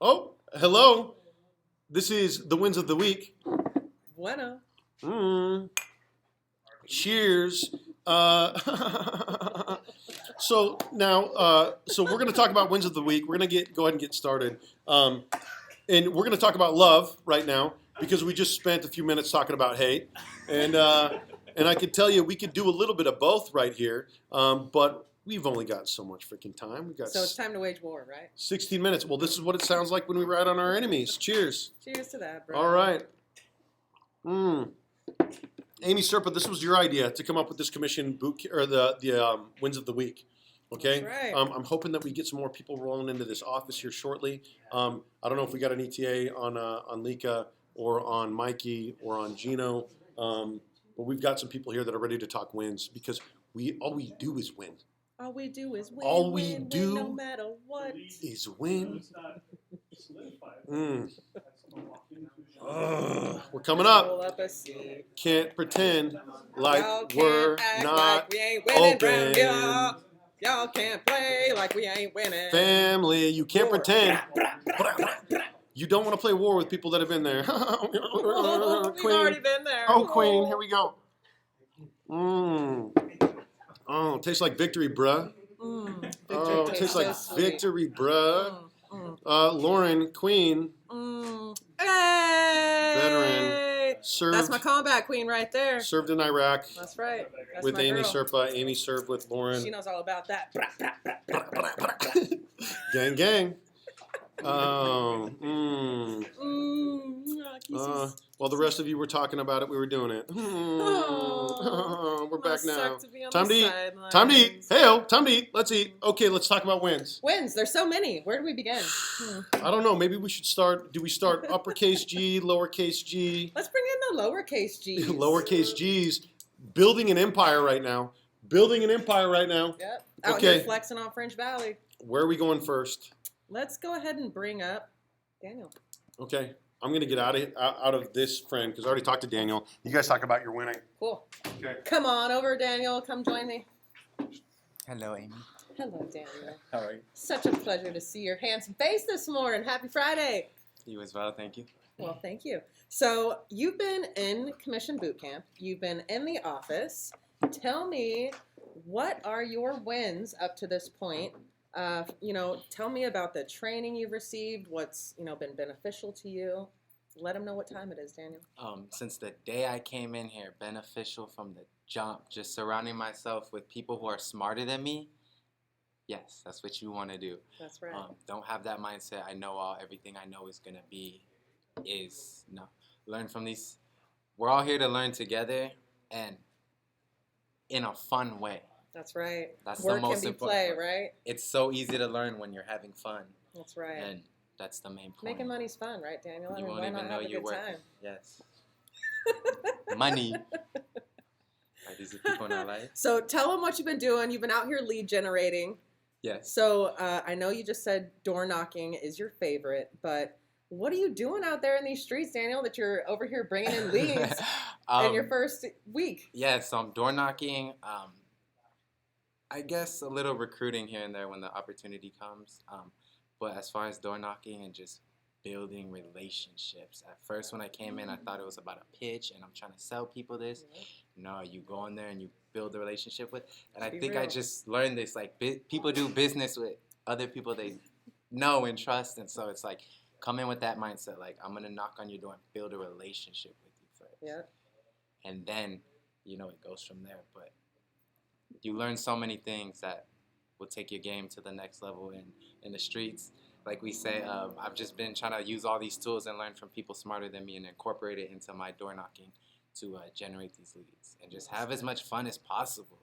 Oh, hello. This is the wins of the week. Bueno. Mm, cheers. Uh, so we're going to talk about wins of the week. We're going to go ahead and get started. And we're going to talk about love right now because we just spent a few minutes talking about hate. And I could tell you we could do a little bit of both right here. But we've only got so much freaking time. We've got So it's time to wage war, right? 16 minutes. Well, this is what it sounds like when we ride on our enemies. Cheers. Cheers to that, bro. All right. Amy Serpa, this was your idea to come up with this commission or the wins of the week. Okay. That's right. I'm hoping that we get some more people rolling into this office here shortly. I don't know if we got an ETA on Lika or on Mikey or on Gino, but we've got some people here that are ready to talk wins because all we do is win. All we do is win. All we win, do no matter what. Is win. We're coming Roll up. up a seat. Can't pretend like Y'all we're can't act not like we ain't winning open. round here. Y'all can't play like we ain't winning. Family, you can't War. pretend. You don't want to play war with people that have been there. We've already been there. Oh, Queen, here we go. Oh, tastes like victory, bruh. Oh, it tastes like so victory, bruh. Lauren, Queen, Hey! veteran, served. That's my combat queen right there. Served in Iraq. That's right. That's With my Amy girl. Serpa. Amy served with Lauren. She knows all about that. Gang, gang. Oh, Kisses. while the rest of you were talking about it, we were doing it. We're back Must now. suck to be on Time the to eat. sidelines. Time to eat. Hey-o, time to eat. Let's eat. Okay, let's talk about wins. Wins. There's so many. Where do we begin? I don't know. Maybe we should start. Do we start uppercase G, lowercase G? Let's bring in the lowercase G's. Lowercase G's. Building an empire right now. Building an empire right now. Yep. Out Okay. here flexing on French Valley. Where are we going first? Let's go ahead and bring up Daniel. Okay. I'm going to get out of this friend because I already talked to Daniel. You guys talk about your winning. Cool. Okay. Come on over, Daniel. Come join me. Hello, Amy. Hello, Daniel. How are you? Such a pleasure to see your handsome face this morning. Happy Friday. You as well, thank you. Well, thank you. So you've been in commission boot camp. You've been in the office. Tell me, what are your wins up to this point? Tell me about the training you've received. What's been beneficial to you. Let them know what time it is, Daniel. Since the day I came in here, beneficial from the jump, just surrounding myself with people who are smarter than me. Yes, that's what you want to do. That's right. Don't have that mindset. I know all. Everything I know is gonna be, learn from these. We're all here to learn together and in a fun way. That's right. That's Work the most can be important play, part. right? It's so easy to learn when you're having fun, That's right. and that's the main point. Making money's fun, right, Daniel? I You mean, won't why even not know have a you're good working. time? Yes. Money. Are these the people in our life? So tell them what you've been doing. You've been out here lead generating. Yes. So I know you just said door knocking is your favorite, but what are you doing out there in these streets, Daniel, that you're over here bringing in leads in your first week? Yeah, so I'm door knocking. I guess a little recruiting here and there when the opportunity comes. But as far as door knocking and just building relationships. At first, when I came in, I thought it was about a pitch and I'm trying to sell people this. No, you go in there and you build a relationship with. And I Be think real. I just learned this. Like, people do business with other people they know and trust. And so it's like, come in with that mindset. Like, I'm going to knock on your door and build a relationship with you first. Yeah. And then, it goes from there. But you learn so many things that will take your game to the next level in the streets. Like we say, I've just been trying to use all these tools and learn from people smarter than me and incorporate it into my door knocking to generate these leads and just have as much fun as possible.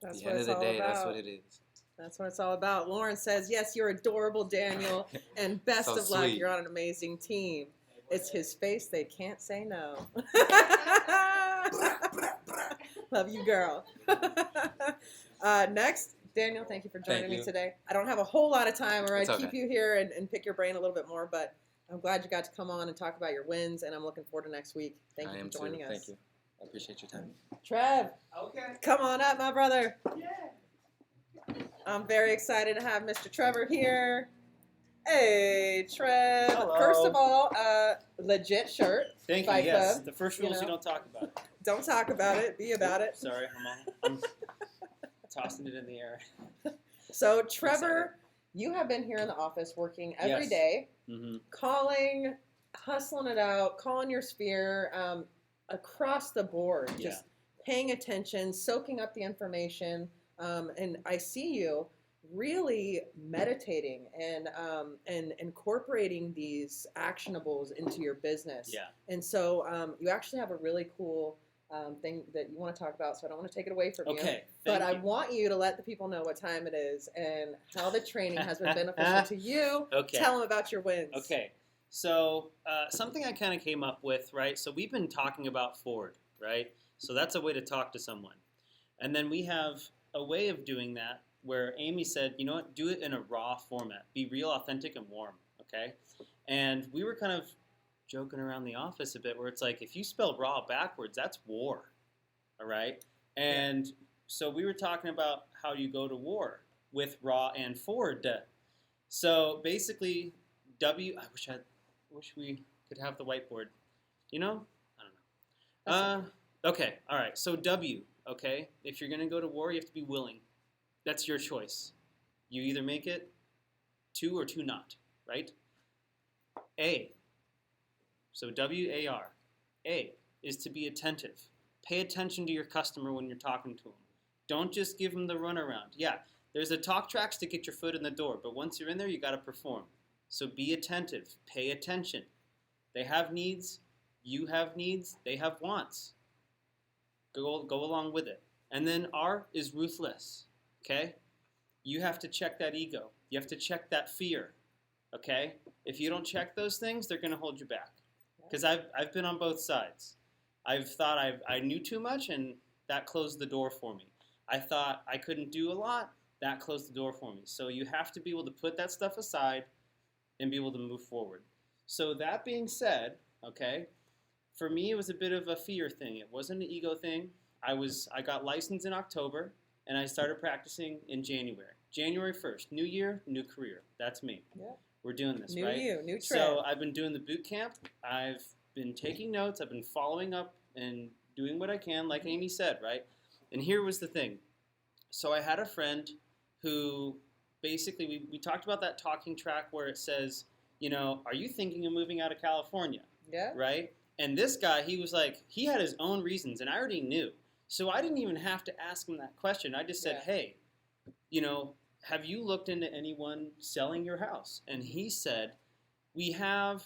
That's At the what end it's of the all day, about. that's what it is. That's what it's all about. Lauren says, yes, you're adorable, Daniel, and best So of luck. sweet. You're on an amazing team. It's his face. They can't say no. Love you, girl. Next, Daniel, thank you for joining Thank me you. today. I don't have a whole lot of time, or I'd It's keep okay. you here and pick your brain a little bit more, but I'm glad you got to come on and talk about your wins, and I'm looking forward to next week. Thank I you am for joining too. us. Thank you. I appreciate your time. Trev, Okay. come on up, my brother. Yeah. I'm very excited to have Mr. Trevor here. Hey, Hey, Trev. Hello. First of all, legit shirt. Thank you. Fight Yes, Club, the first you rule is you know. don't talk about it. Don't talk about it. Be about it. Sorry, I'm tossing it in the air. So, Trevor, you have been here in the office working every Yes. day, Mm-hmm. calling, hustling it out, calling your sphere across the board, Yeah. just paying attention, soaking up the information. And I see you really meditating and incorporating these actionables into your business. Yeah. And so you actually have a really cool thing that you want to talk about, so I don't want to take it away from you. Okay. But I thank you. want you to let the people know what time it is and how the training has been beneficial to you. Okay. Tell them about your wins. Okay. So something I kind of came up with, right? So we've been talking about Ford, right? So that's a way to talk to someone. And then we have a way of doing that where Amy said, you know what, do it in a raw format. Be real, authentic, and warm, okay? And we were kind of joking around the office a bit where it's like, if you spell raw backwards, that's war, all right? And so we were talking about how you go to war with raw and Ford. So basically, I wish we could have the whiteboard. You know? I don't know. Okay, all right. So W, okay? If you're going to go to war, you have to be willing. That's your choice. You either make it to or to not, right? A. So W-A-R. A is to be attentive. Pay attention to your customer when you're talking to them. Don't just give them the runaround. Yeah, there's a talk tracks to get your foot in the door, but once you're in there, you got to perform. So be attentive. Pay attention. They have needs. You have needs. They have wants. Go along with it. And then R is ruthless. Okay? You have to check that ego. You have to check that fear. Okay? If you don't check those things, they're going to hold you back. Because I've been on both sides. I've thought I knew too much, and that closed the door for me. I thought I couldn't do a lot. That closed the door for me. So you have to be able to put that stuff aside and be able to move forward. So that being said, okay, for me it was a bit of a fear thing. It wasn't an ego thing. I got licensed in October, and I started practicing in January. January 1st, new year, new career. That's me. Yeah. We're doing this, New right? you, new Trev. So I've been doing the boot camp. I've been taking notes. I've been following up and doing what I can, like Amy said, right? And here was the thing. So I had a friend who basically, we talked about that talking track where it says, you know, are you thinking of moving out of California? Yeah. Right? And this guy, he was like, he had his own reasons, and I already knew. So I didn't even have to ask him that question. I just said, hey, you know, have you looked into anyone selling your house? And he said, we have,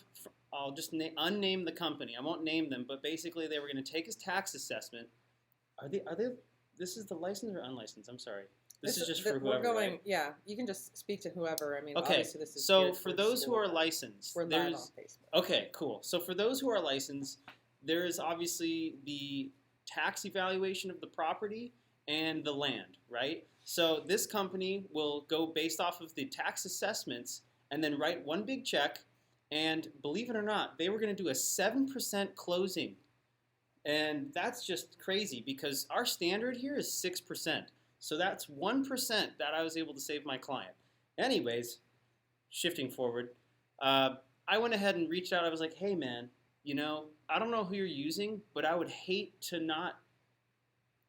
I'll just unname the company. I won't name them, but basically they were going to take his tax assessment. Are they, this is the licensed or unlicensed? I'm sorry. This is just for whoever, We're going, right? yeah, you can just speak to whoever. I mean, Okay, obviously this is so geared for towards those who school. are licensed, We're live there's, on Facebook. okay, cool. So for those who are licensed, there is obviously the tax evaluation of the property and the land, right? So this company will go based off of the tax assessments and then write one big check, and believe it or not, they were going to do a 7% closing. And that's just crazy because our standard here is 6%. So that's 1% that I was able to save my client. Anyways, shifting forward, I went ahead and reached out. I was like, hey, man, you know, I don't know who you're using, but I would hate to not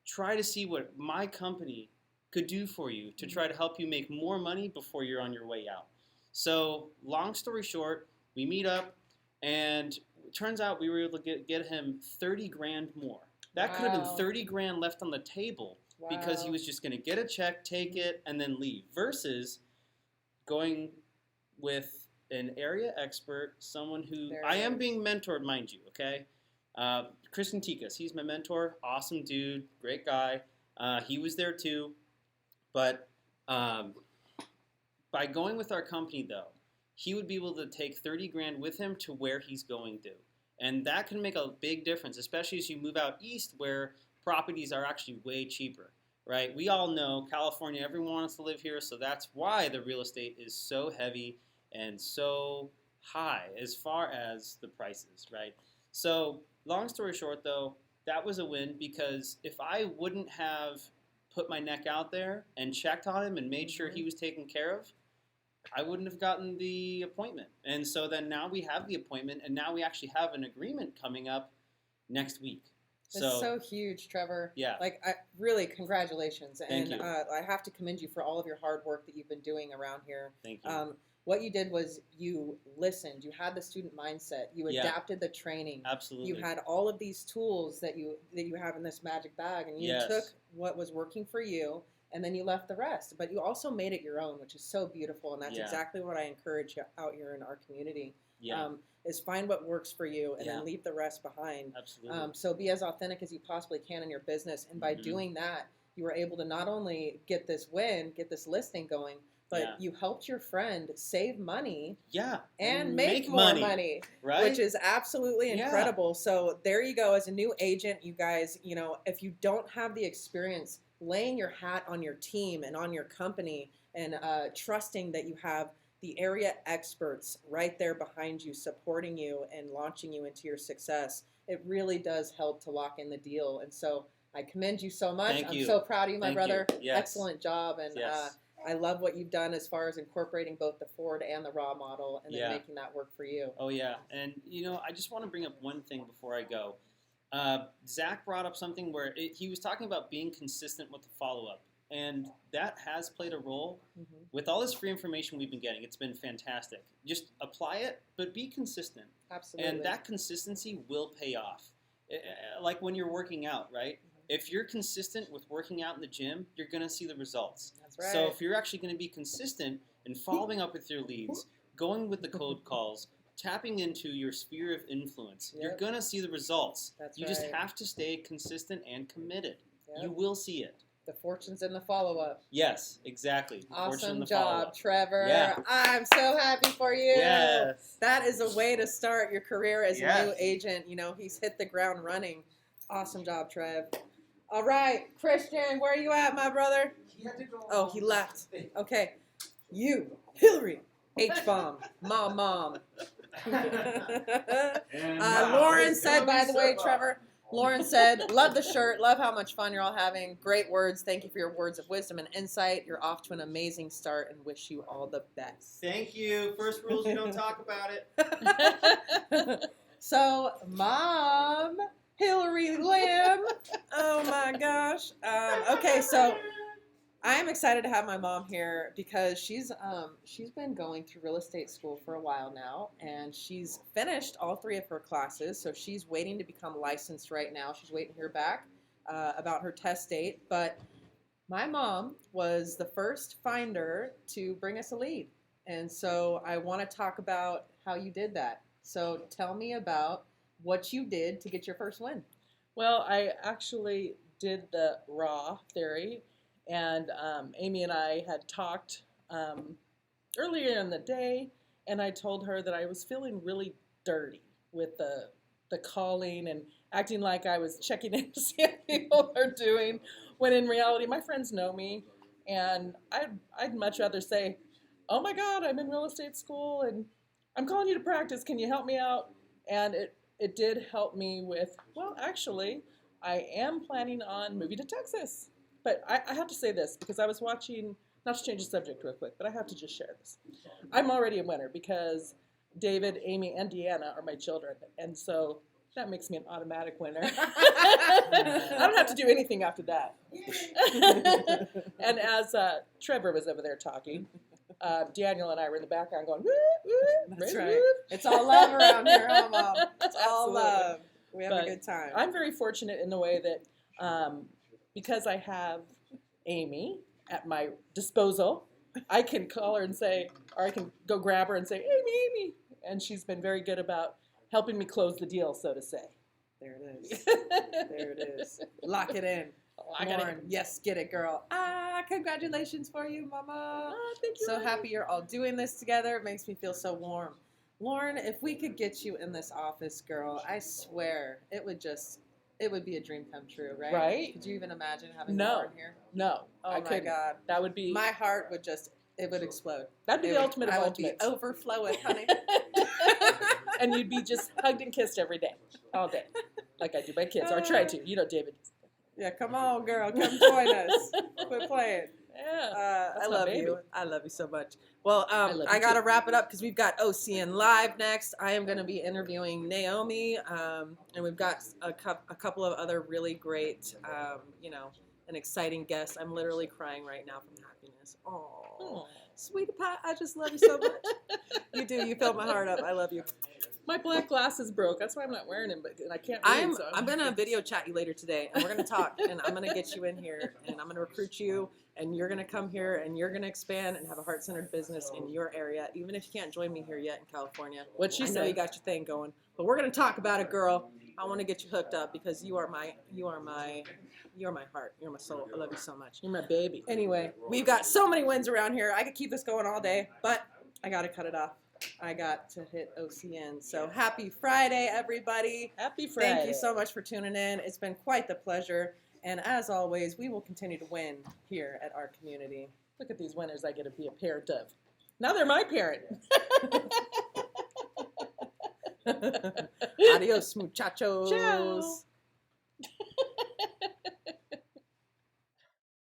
try to see what my company could do for you to try to help you make more money before you're on your way out. So long story short, we meet up, and it turns out we were able to get him 30 grand more. That could have Wow. been 30 grand left on the table because he Wow. was just going to get a check, take it, and then leave, versus going with an area expert, someone who There I it am is. being mentored, mind you, okay? Christian Tikas, he's my mentor, awesome dude, great guy. He was there too, but by going with our company though, he would be able to take 30 grand with him to where he's going to. And that can make a big difference, especially as you move out east where properties are actually way cheaper, right? We all know California, everyone wants to live here, so that's why the real estate is so heavy and so high as far as the prices, right? So long story short though, that was a win because if I wouldn't have put my neck out there and checked on him and made sure he was taken care of, I wouldn't have gotten the appointment. And so then now we have the appointment, and now we actually have an agreement coming up next week. It's so huge, Trevor. Yeah. Like, really, congratulations. Thank And you. I have to commend you for all of your hard work that you've been doing around here. Thank you. What you did was you listened. You had the student mindset. You Yeah. adapted the training. Absolutely. You had all of these tools that you have in this magic bag, and you Yes. took what was working for you, and then you left the rest. But you also made it your own, which is so beautiful, and that's Yeah. exactly what I encourage out here in our community. Yeah. Is find what works for you, and Yeah. then leave the rest behind. Absolutely. So be as authentic as you possibly can in your business, and by Mhm. doing that, you were able to not only get this win, get this listing going, but Yeah. you helped your friend save money Yeah. and make more money, right? which is absolutely Yeah. incredible. So there you go. As a new agent, you guys, if you don't have the experience, laying your hat on your team and on your company, and trusting that you have the area experts right there behind you, supporting you and launching you into your success, it really does help to lock in the deal. And so I commend you so much. Thank I'm you. so proud of you, my Thank brother. you. Yes. Excellent job. And Yes. I love what you've done as far as incorporating both the Ford and the Raw model, and then Yeah. making that work for you. Oh yeah, and I just want to bring up one thing before I go. Zach brought up something where he was talking about being consistent with the follow-up, and that has played a role. Mm-hmm. With all this free information we've been getting, it's been fantastic. Just apply it, but be consistent, Absolutely. and that consistency will pay off. Like when you're working out, right? If you're consistent with working out in the gym, you're going to see the results. That's right. So if you're actually going to be consistent in following up with your leads, going with the cold calls, tapping into your sphere of influence, you're Yep. going to see the results. That's You just right. have to stay consistent and committed. Yep. You will see it. The fortune's in the follow-up. Yes, exactly. The fortune in Awesome the job, follow-up. Trevor. Yeah. I'm so happy for you. Yes. That is a way to start your career as a new Yes. agent. He's hit the ground running. Awesome job, Trev. All right, Christian, where are you at, my brother? Oh, he left. Okay. You, Hillary, H-bomb, mom. Lauren said, by the way, Trevor, Lauren said, love the shirt, love how much fun you're all having. Great words. Thank you for your words of wisdom and insight. You're off to an amazing start, and wish you all the best. Thank you. First rules, you don't talk about it. So, Mom, Hillary Lamb. Oh my gosh. Okay, so I'm excited to have my mom here because she's been going through real estate school for a while now, and she's finished all 3 of her classes. So she's waiting to become licensed right now. She's waiting to hear back about her test date. But my mom was the first finder to bring us a lead, and so I want to talk about how you did that. So tell me about what you did to get your first win. Well, I actually did the raw theory, and Amy and I had talked earlier in the day, and I told her that I was feeling really dirty with the calling and acting like I was checking in to see how people are doing, when in reality my friends know me, and I'd much rather say, oh my God, I'm in real estate school and I'm calling you to practice. Can you help me out? And it did help me with, well, actually, I am planning on moving to Texas. But I have to say this, because I was watching, not to change the subject real quick, but I have to just share this. I'm already a winner because David, Amy, and Deanna are my children. And so that makes me an automatic winner. I don't have to do anything after that. And as Trevor was over there talking, Daniel and I were in the background going, woo, woo, That's woo, right. woo. It's all love around here, huh, Mom? It's all Absolutely. love. We have a But good time. I'm very fortunate in the way that because I have Amy at my disposal, I can call her and say, or I can go grab her and say, Amy. And she's been very good about helping me close the deal, so to say. There it is. There it is. Lock it in. Lauren, yes, get it, girl. Congratulations for you, Mama. Thank you. So Amy. happy you're all doing this together. It makes me feel so warm. Lauren, if we could get you in this office, girl, I swear it would be a dream come true, right? Right? Could you even imagine having No. Lauren here? No, Oh I my couldn't. God. That would be My heart would explode. that'd be It the would- ultimate of I would be ultimates. overflowing, honey. And you'd be just hugged and kissed every day, all day, like I do my kids, or try to. You know, David. Yeah, come on, girl. Come join us. Quit playing. Yeah. I That's my love baby. you. I love you so much. Well, love I you got to too. wrap it up because we've got OCN Live next. I am going to be interviewing Naomi, and we've got a couple of other really great, and exciting guests. I'm literally crying right now from happiness. Oh, Oh. sweetie pie, I just love you so much. You do. You filled my heart up. I love you. My black glasses broke. That's why I'm not wearing them, but I can't read. I'm gonna video chat you later today, and we're gonna talk, and I'm gonna get you in here, and I'm gonna recruit you, and you're gonna come here, and you're gonna expand and have a heart-centered business in your area, even if you can't join me here yet in California. What'd she I know say? you got your thing going, but we're gonna talk about it, girl. I want to get you hooked up because you're my heart, you're my soul. I love you so much. You're my baby. Anyway, we've got so many wins around here. I could keep this going all day, but I gotta cut it off. I got to hit OCN. So happy Friday, everybody. Happy Friday. Thank you so much for tuning in. It's been quite the pleasure. And as always, we will continue to win here at our community. Look at these winners I get to be a parent of. Now they're my parent. Adios, muchachos. Ciao.